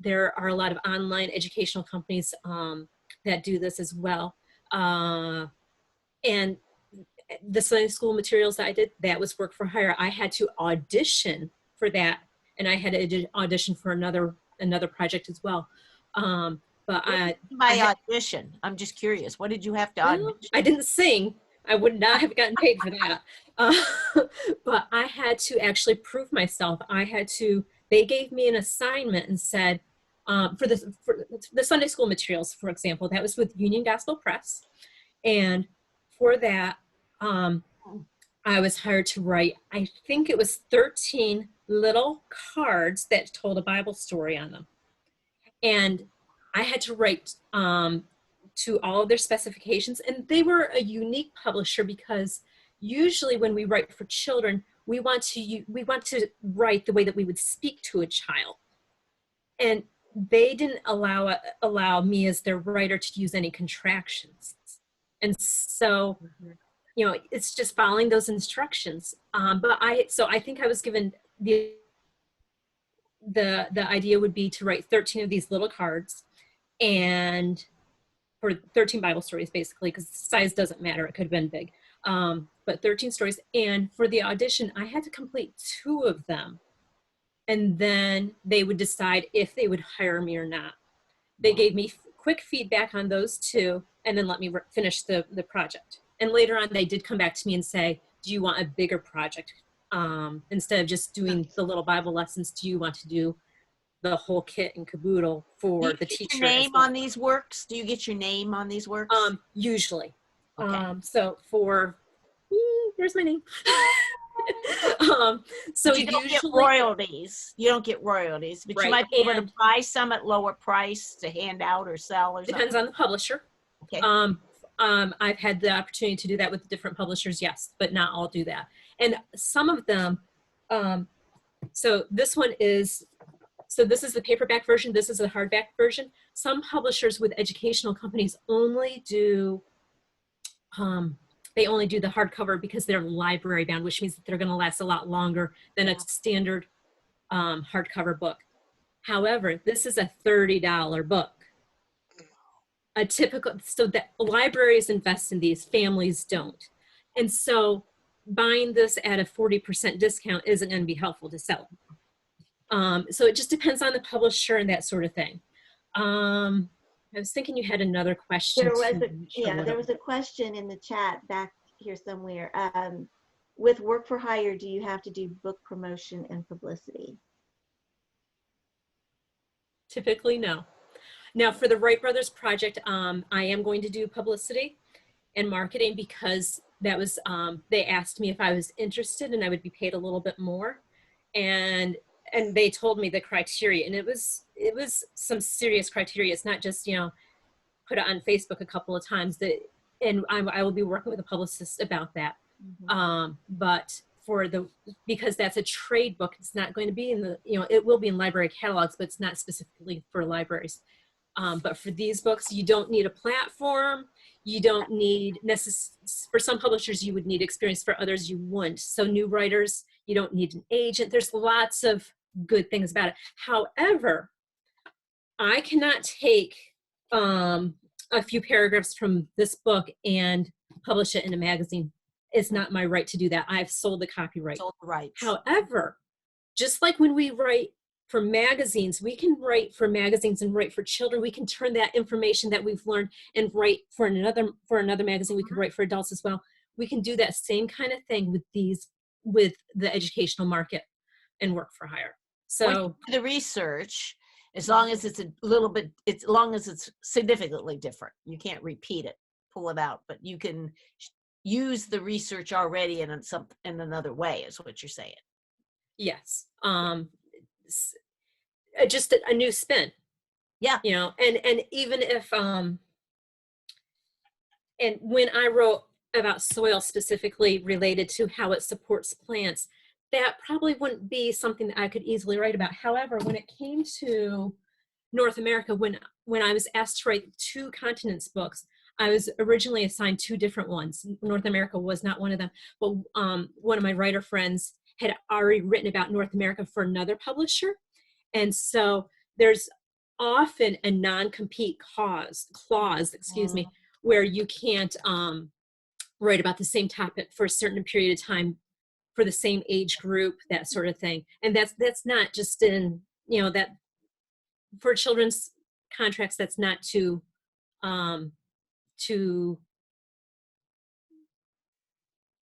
there are a lot of online educational companies that do this as well. And the Sunday school materials that I did, that was work for hire. I had to audition for that, and I had to audition for another project as well. Audition, I'm just curious. What did you have to audition? I didn't sing. I would not have gotten paid for that. But I had to actually prove myself. They gave me an assignment and said, for the Sunday school materials, for example, that was with Union Gospel Press. And for that, I was hired to write, I think it was 13 little cards that told a Bible story on them. And I had to write to all of their specifications. And they were a unique publisher because usually when we write for children, we want to write the way that we would speak to a child. And they didn't allow me as their writer to use any contractions. And so, you know, it's just following those instructions. So I think I was given the idea would be to write 13 of these little cards, and for 13 Bible stories, basically, because size doesn't matter. It could have been big. But 13 stories. And for the audition, I had to complete 2 of them. And then they would decide if they would hire me or not. They gave me quick feedback on those 2, and then let me finish the project. And later on, they did come back to me and say, do you want a bigger project? Instead of just doing the little Bible lessons, do you want to do the whole kit and caboodle for the teacher? Do you get your name on these works? Do you get your name on these works? Usually. Okay. So for, there's my name. So but you don't usually get royalties. You don't get royalties, but Right, you might be able to and- buy some at lower price to hand out or sell or depends something. on the publisher. Okay. I've had the opportunity to do that with different publishers, yes, but not all do that. And some of them, so this is the paperback version, this is the hardback version. Some publishers with educational companies only do, they only do the hardcover because they're library bound, which means that they're gonna last a lot longer than a standard hardcover book. However, this is a $30 book. A typical, so that libraries invest in these, families don't. And so buying this at a 40% discount isn't going to be helpful to sell. So it just depends on the publisher and that sort of thing. I was thinking you had another question. There was a question in the chat back here somewhere. With work for hire, do you have to do book promotion and publicity? Typically, no. Now, for the Wright Brothers project, I am going to do publicity and marketing because that was, they asked me if I was interested and I would be paid a little bit more. And they told me the criteria, and it was some serious criteria. It's not just, you know, put it on Facebook a couple of times, and I will be working with a publicist about that. But because that's a trade book, it's not going to be in the, you know, it will be in library catalogs, but it's not specifically for libraries. But for these books, you don't need a platform. You don't need, for some publishers, you would need experience. For others, you wouldn't. So new writers, you don't need an agent. There's lots of good things about it. However, I cannot take a few paragraphs from this book and publish it in a magazine. It's not my right to do that. I've sold the copyright. Sold the rights. However, just like when we write for magazines, we can write for magazines and write for children. We can turn that information that we've learned and write for another magazine. We can write for adults as well. We can do that same kind of thing with the educational market and work for hire. So the research, as long as it's a little bit, as long as it's significantly different, you can't repeat it, pull it out, but you can use the research already in another way, is what you're saying. Yes. Just a new spin. Yeah. You know, and even if and when I wrote about soil specifically related to how it supports plants, that probably wouldn't be something that I could easily write about. However, when it came to North America, when I was asked to write 2 continents books, I was originally assigned 2 different ones. North America was not one of them, but one of my writer friends had already written about North America for another publisher. And so there's often a non-compete clause, where you can't write about the same topic for a certain period of time for the same age group, that sort of thing. And that's not just in, you know, that for children's contracts, that's not too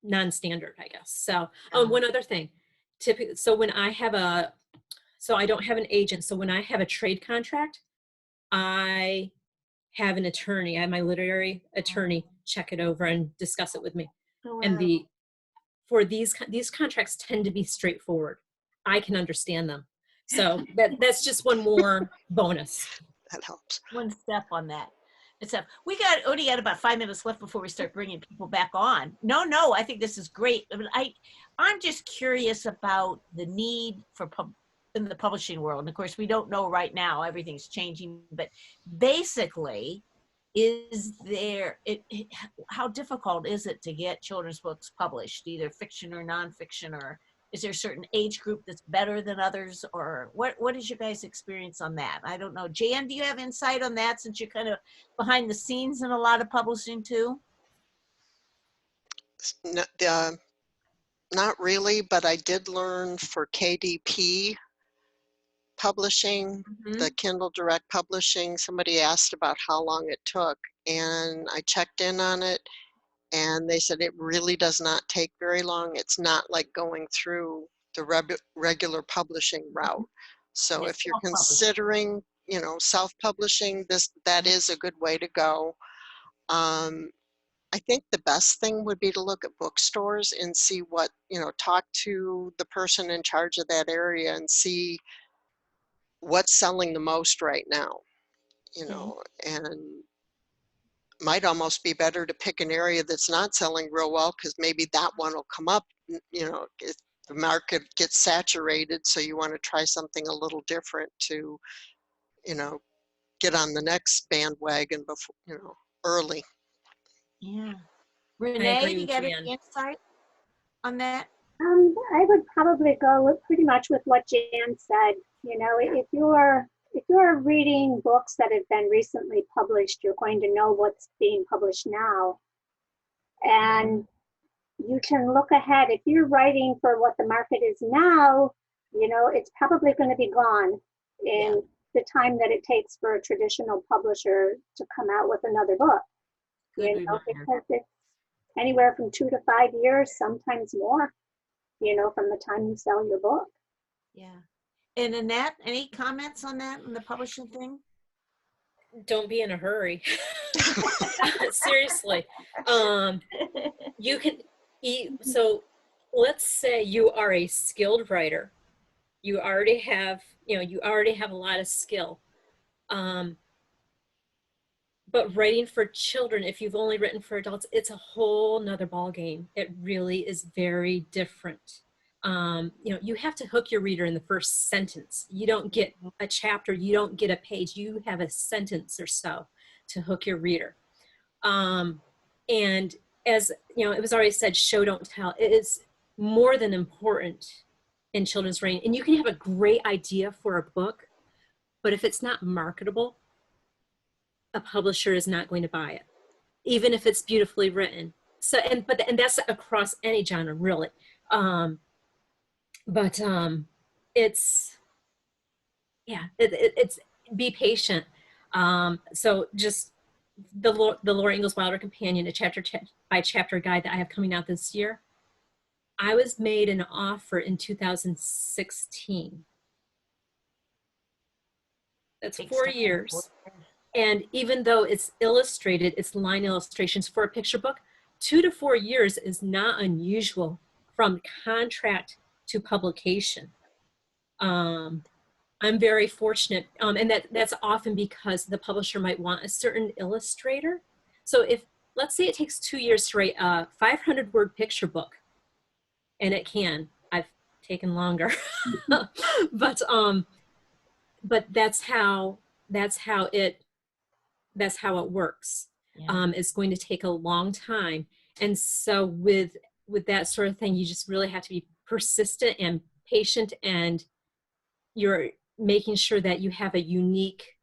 non-standard, I guess. So one other thing, so when I don't have an agent. So when I have a trade contract, I have an attorney. I have my literary attorney check it over and discuss it with me. Oh, wow. And for these contracts tend to be straightforward. I can understand them. So that's just one more bonus. That helps. One step on that. It's up. We only got about 5 minutes left before we start bringing people back on. No, I think this is great. I mean, I'm just curious about the need for in the publishing world. And of course, we don't know right now, everything's changing, but basically, how difficult is it to get children's books published, either fiction or nonfiction, or is there a certain age group that's better than others, or what is your guys' experience on that? I don't know. Jann, do you have insight on that, since you're kind of behind the scenes in a lot of publishing too? Not really, but I did learn for KDP publishing, the Kindle Direct Publishing, somebody asked about how long it took, and I checked in on it, and they said it really does not take very long. It's not like going through the regular publishing route. So if you're considering, self-publishing, that is a good way to go. I think the best thing would be to look at bookstores and see what, talk to the person in charge of that area and see what's selling the most right now, and might almost be better to pick an area that's not selling real well, because maybe that one will come up, if the market gets saturated, so you want to try something a little different to, get on the next bandwagon before, early. Yeah. Renee, do you get any insight on that? I would probably go pretty much with what Jann said. If you're reading books that have been recently published, you're going to know what's being published now. And you can look ahead. If you're writing for what the market is now, it's probably going to be gone in the time that it takes for a traditional publisher to come out with another book. Because it's anywhere from 2 to 5 years, sometimes more, from the time you sell your book. Yeah. And Annette, any comments on that, on the publishing thing? Don't be in a hurry. Seriously. You can so let's say you are a skilled writer. You already have a lot of skill. But writing for children, if you've only written for adults, it's a whole nother ball game. It really is very different. You have to hook your reader in the first sentence. You don't get a chapter, you don't get a page, you have a sentence or so to hook your reader. And as it was already said, show don't tell. It is more than important in children's writing. And you can have a great idea for a book, but if it's not marketable, a publisher is not going to buy it, even if it's beautifully written. So, and that's across any genre, really. It's be patient. So just the Laura Ingalls Wilder Companion, a chapter by chapter guide that I have coming out this year. I was made an offer in 2016. That's 4 years. And even though it's illustrated, it's line illustrations for a picture book, 2 to 4 years is not unusual from contract to publication. I'm very fortunate, and that's often because the publisher might want a certain illustrator. So if, let's say it takes 2 years to write a 500-word picture book, and it can, I've taken longer, but that's how it works. Yeah. It's going to take a long time. And so with that sort of thing, you just really have to be persistent and patient, and you're making sure that you have a unique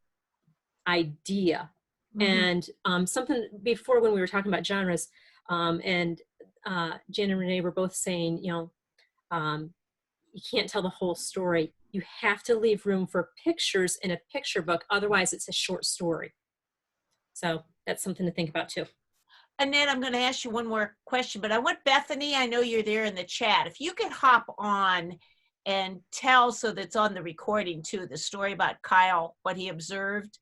idea. Mm-hmm. And something before, when we were talking about genres, and Jann and René were both saying, you can't tell the whole story. You have to leave room for pictures in a picture book. Otherwise, it's a short story. So that's something to think about too. Annette, I'm going to ask you one more question, but I want Bethany, I know you're there in the chat. If you could hop on and tell, so that's on the recording too, the story about Kyle, what he observed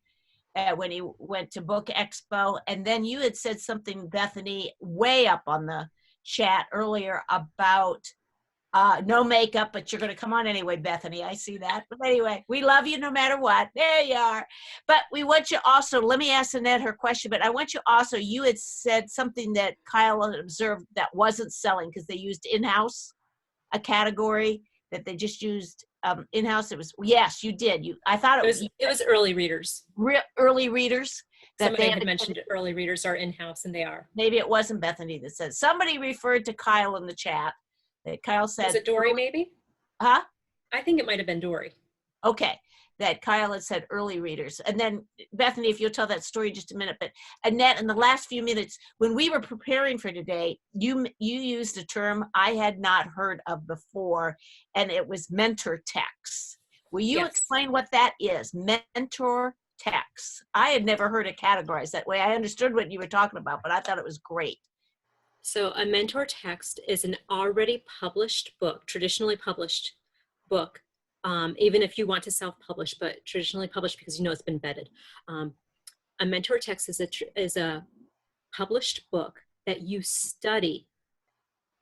when he went to Book Expo. And then you had said something, Bethany, way up on the chat earlier about no makeup, but you're going to come on anyway, Bethany. I see that. But anyway, we love you no matter what. There you are. But we want you also, let me ask Annette her question, but I want you also, you had said something that Kyle had observed that wasn't selling because they used in-house, a category that they just used in-house. It was, yes, you did. I thought it was early readers. Early readers. That Somebody they had mentioned early readers are in-house, and they are. Maybe it wasn't Bethany that said. Somebody referred to Kyle in the chat. That Kyle said. Was it Dory, maybe? Huh? I think it might have been Dory. Okay. That Kyle had said early readers. And then, Bethany, if you'll tell that story just a minute. But Annette, in the last few minutes, when we were preparing for today, you used a term I had not heard of before, and it was mentor texts. Will you explain what that is? Mentor texts. I had never heard it categorized that way. I understood what you were talking about, but I thought it was great. So a mentor text is an already published book, traditionally published book, even if you want to self-publish, but traditionally published because you know it's been vetted. A mentor text is a published book that you study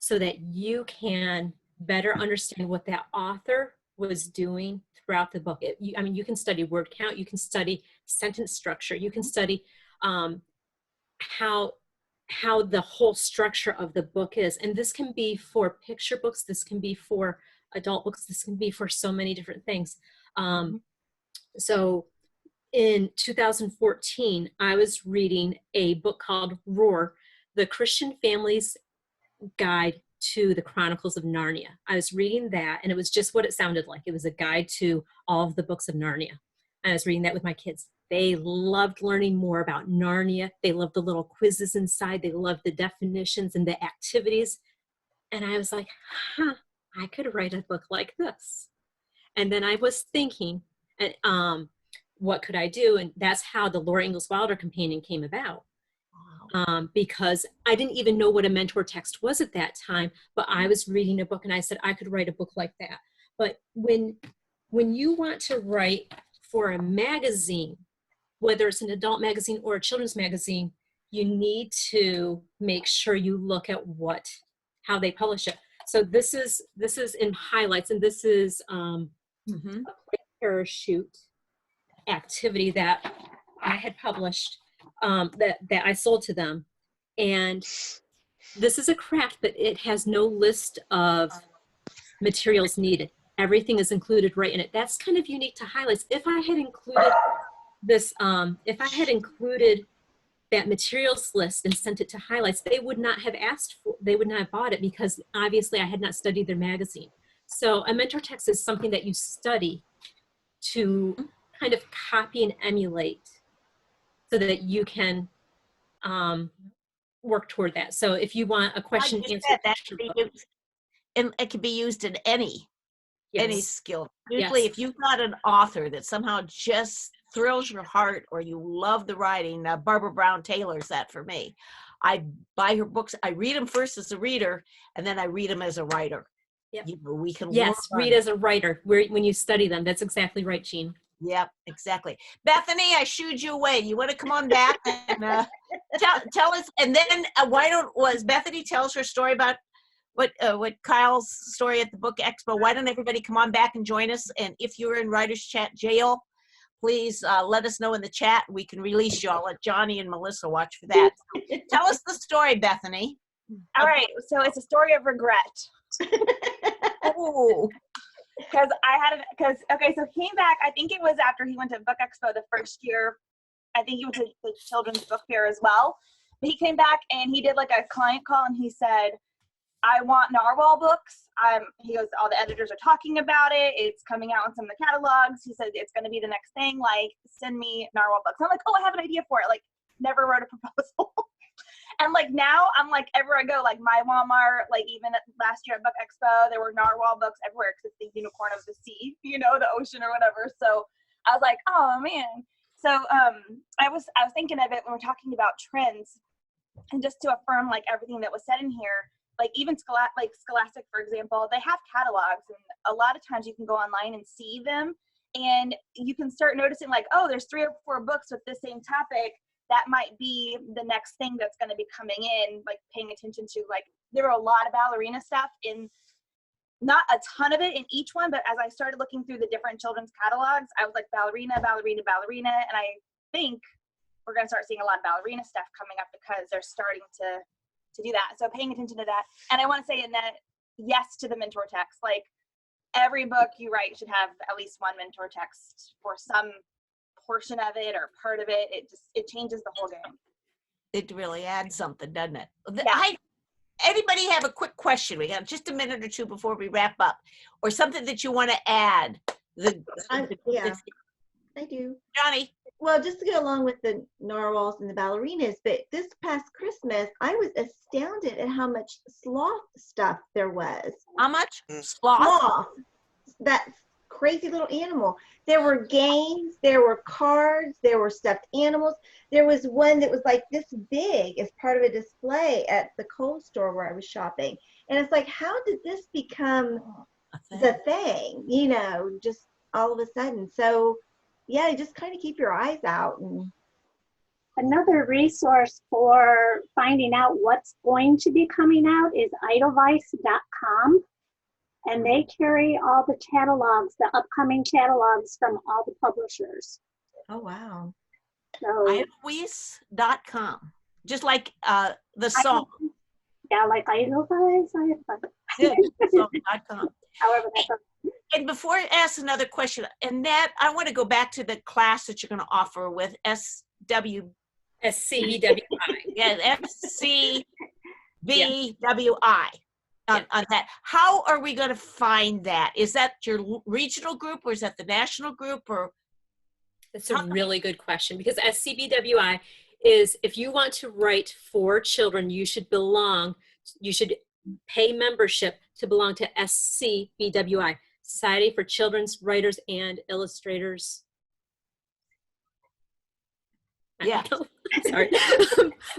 so that you can better understand what that author was doing throughout the book. I mean, you can study word count, you can study sentence structure, you can study how the whole structure of the book is. And this can be for picture books, this can be for adult books, this can be for so many different things. So in 2014, I was reading a book called Roar, The Christian Family's Guide to the Chronicles of Narnia. I was reading that, and it was just what it sounded like. It was a guide to all of the books of Narnia. And I was reading that with my kids. They loved learning more about Narnia. They loved the little quizzes inside. They loved the definitions and the activities. And I was like, I could write a book like this. And then I was thinking, what could I do? And that's how the Laura Ingalls Wilder Companion came about. Because I didn't even know what a mentor text was at that time, but I was reading a book and I said, I could write a book like that. But when you want to write for a magazine, whether it's an adult magazine or a children's magazine, you need to make sure you look at how they publish it. So this is in highlights, and this is a parachute activity that I had published that I sold to them. And this is a craft, but it has no list of materials needed. Everything is included right in it. That's kind of unique to highlights. If I had included this, if I had included that materials list and sent it to highlights, they would not have they would not have bought it because obviously I had not studied their magazine. So a mentor text is something that you study to kind of copy and emulate so that you can work toward that. So if you want a question answered, and it can be used in any skill. Usually if you've got an author that somehow just thrills your heart or you love the writing, Barbara Brown Taylor's that for me. I buy her books, I read them first as a reader, and then I read them as a writer. Yep. We can read as a writer when you study them. That's exactly right, Jean. Yep, exactly. Bethany, I shooed you away. You want to come on back and tell us, and then was Bethany tells her story about what Kyle's story at the book expo. Why don't everybody come on back and join us? And if you're in Writers Chat jail, please let us know in the chat. We can release you. I'll let Johnny and Melissa watch for that. Tell us the story, Bethany. All right, so it's a story of regret. Oh. So he came back, I think it was after he went to Book Expo the first year. I think he went to the children's book fair as well. But he came back and he did like a client call and he said, I want narwhal books. He goes, all the editors are talking about it. It's coming out in some of the catalogs. He said, it's going to be the next thing. Like, send me narwhal books. I'm like, oh, I have an idea for it. Like, never wrote a proposal. And like now I'm like, everywhere I go, like my Walmart, like even last year at Book Expo, there were narwhal books everywhere because it's the unicorn of the sea, the ocean or whatever. So I was like, oh man. So I was thinking of it when we're talking about trends, and just to affirm like everything that was said in here, like even Scholastic, for example, they have catalogs, and a lot of times you can go online and see them, and you can start noticing like, oh, there's 3 or 4 books with the same topic. That might be the next thing that's going to be coming in, like paying attention to, like there were a lot of ballerina stuff in, not a ton of it in each one, but as I started looking through the different children's catalogs, I was like, ballerina, ballerina, ballerina. And I think we're going to start seeing a lot of ballerina stuff coming up because they're starting to do that. So paying attention to that. And I want to say, Annette, yes to the mentor text. Like, every book you write should have at least one mentor text for some portion of it or part of it. It changes the whole game. It really adds something, doesn't it? Yeah. Anybody have a quick question? We got just a minute or two before we wrap up, or something that you want to add. Yeah, I do. Johnny. Well, just to go along with the narwhals and the ballerinas, but this past Christmas, I was astounded at how much sloth stuff there was. How much? Sloth? Sloth, that crazy little animal. There were games, there were cards, there were stuffed animals. There was one that was like this big as part of a display at the Kohl's store where I was shopping. And it's like, how did this become the thing, you know, just all of a sudden? So yeah, just kind of keep your eyes out. And another resource for finding out what's going to be coming out is edelweiss.com. And they carry all the catalogs, the upcoming catalogs from all the publishers. oh wow. So Edelweiss.com. Just like the song. yeah, like Edelweiss. Song.com. However, that's And before I ask another question, Annette, I want to go back to the class that you're going to offer with SCBWI. Yeah, SCBWI. On that. How are we going to find that? Is that your regional group, or is that the national group, or? That's a really good question, because SCBWI is, if you want to write for children, you should pay membership to belong to SCBWI, Society for Children's Writers and Illustrators. Yeah. Sorry.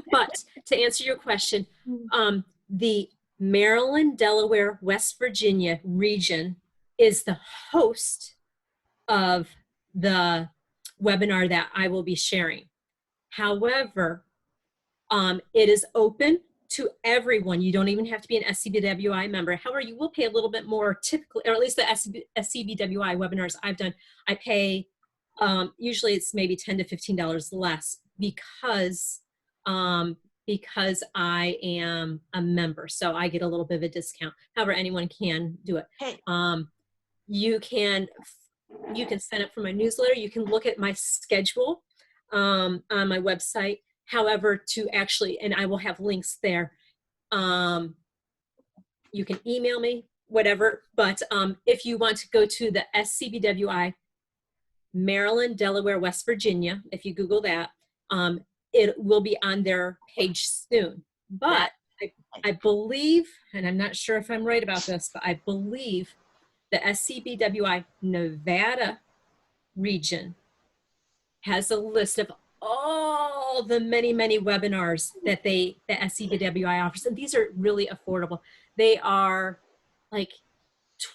But to answer your question, the Maryland, Delaware, West Virginia region is the host of the webinar that I will be sharing. However, it is open to everyone. You don't even have to be an SCBWI member. However, you will pay a little bit more typically, or at least the SCBWI webinars I've done, I pay, usually it's maybe $10 to $15 less because I am a member. So I get a little bit of a discount. However, anyone can do it. Hey. You can sign up for my newsletter. You can look at my schedule on my website. However, to actually, and I will have links there. You can email me, whatever. But if you want to go to the SCBWI, Maryland, Delaware, West Virginia, if you Google that, it will be on their page soon. But I believe, and I'm not sure if I'm right about this, but I believe the SCBWI Nevada region has a list of all the many, many webinars that the SCBWI offers. And these are really affordable. They are like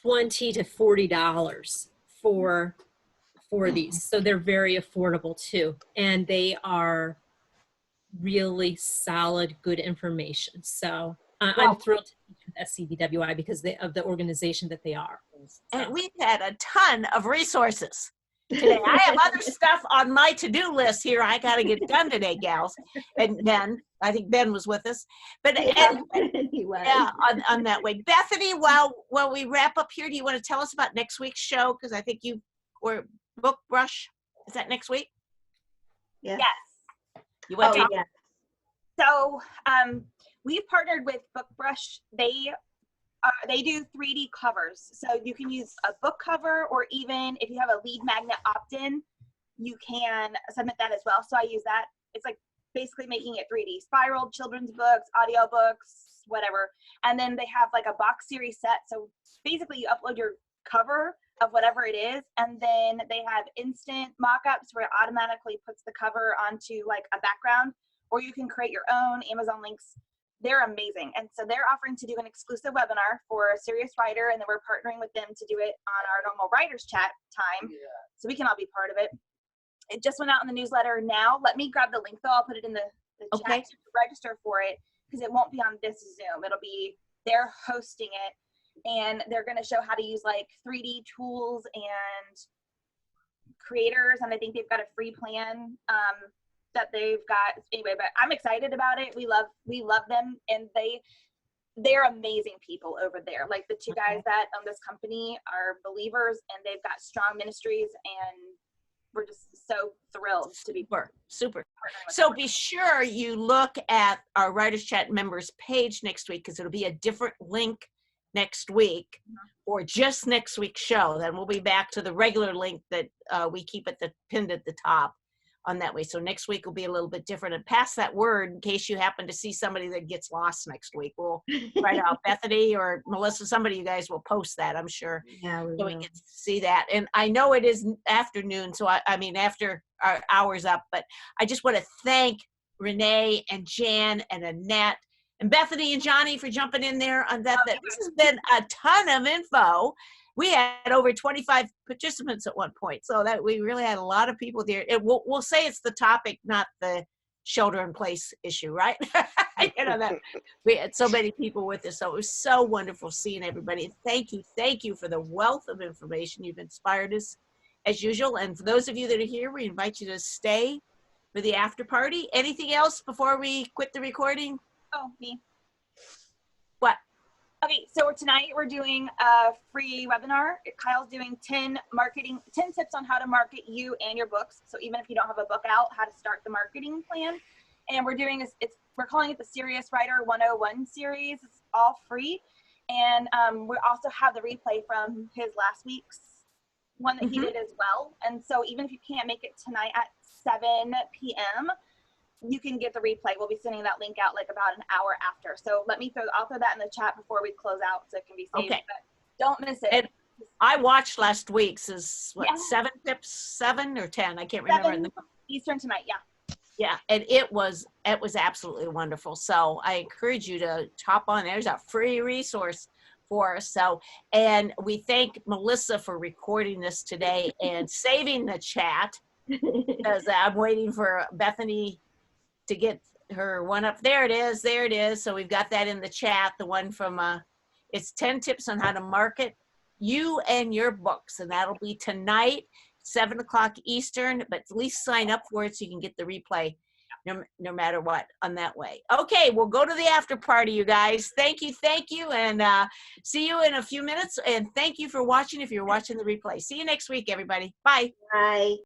$20 to $40 for these. So they're very affordable too. And they are really solid, good information. So I'm thrilled to teach with SCBWI because of the organization that they are. And we've had a ton of resources today. I have other stuff on my to-do list here I got to get done today, gals. And Ben, I think Ben was with us. But He was. yeah, on that way. Bethany, while we wrap up here, do you want to tell us about next week's show? Because I think or Book Brush. Is that next week? Yeah. Yes. You want to talk? Yeah. So we've partnered with BookBrush. They do 3D covers. So you can use a book cover, or even if you have a lead magnet opt-in, you can submit that as well. So I use that. It's like basically making it 3D. Spiraled children's books, audiobooks, whatever. And then they have like a box series set. So basically you upload your cover of whatever it is, and then they have instant mock-ups where it automatically puts the cover onto like a background, or you can create your own. Amazon links. They're amazing. And so they're offering to do an exclusive webinar for a serious writer, and then we're partnering with them to do it on our normal writers chat time. Yeah. So we can all be part of it. It just went out in the newsletter now. Let me grab the link though. I'll put it in the chat to register for it, because it won't be on this Zoom. It'll be, they're hosting it, and they're going to show how to use like 3D tools and creators. And I think they've got a free plan that they've got anyway, but I'm excited about it. We love them, and they're amazing people over there. Like the two guys that own this company are believers, and they've got strong ministries, and we're just so thrilled to be super. So be sure you look at our Writers Chat members page next week, because it'll be a different link next week, or just next week's show. Then we'll be back to the regular link that we keep pinned at the top on that way. So next week will be a little bit different. And pass that word in case you happen to see somebody that gets lost next week. We'll write out Bethany or Melissa, somebody you guys will post that, I'm sure. Yeah, So we can see that. And I know it is afternoon, so I mean after our hour's up, but I just want to thank Renee and Jann and Annette and Bethany and Johnny for jumping in there on that. This has been a ton of info. We had over 25 participants at one point, so that we really had a lot of people there. We'll say it's the topic, not the shelter-in-place issue, right? You know, that we had so many people with us, so it was so wonderful seeing everybody. Thank you for the wealth of information. You've inspired us as usual, and for those of you that are here, we invite you to stay for the after party. Anything else before we quit the recording? Oh, me. What? Okay, so tonight we're doing a free webinar. Kyle's doing 10 tips on how to market you and your books. So even if you don't have a book out, how to start the marketing plan. And we're doing we're calling it the Serious Writer 101 series. It's all free. And we also have the replay from his last week's one that he did as well. And so even if you can't make it tonight at 7 p.m., you can get the replay. We'll be sending that link out like about an hour after. So I'll throw that in the chat before we close out so it can be saved. Okay. But don't miss it. And I watched last week's, 7 tips, 7 or 10? I can't remember. 7 Eastern tonight, yeah. Yeah, and it was absolutely wonderful. So I encourage you to hop on. There's a free resource for us. So, and we thank Melissa for recording this today and saving the chat, because I'm waiting for Bethany to get her one up. There it is. So we've got that in the chat, the one from it's 10 tips on how to market you and your books, and that'll be tonight, 7 o'clock Eastern, but at least sign up for it so you can get the replay no matter what on that way. Okay, we'll go to the after party, you guys. Thank you, and see you in a few minutes, and thank you for watching if you're watching the replay. See you next week, everybody. Bye. Bye.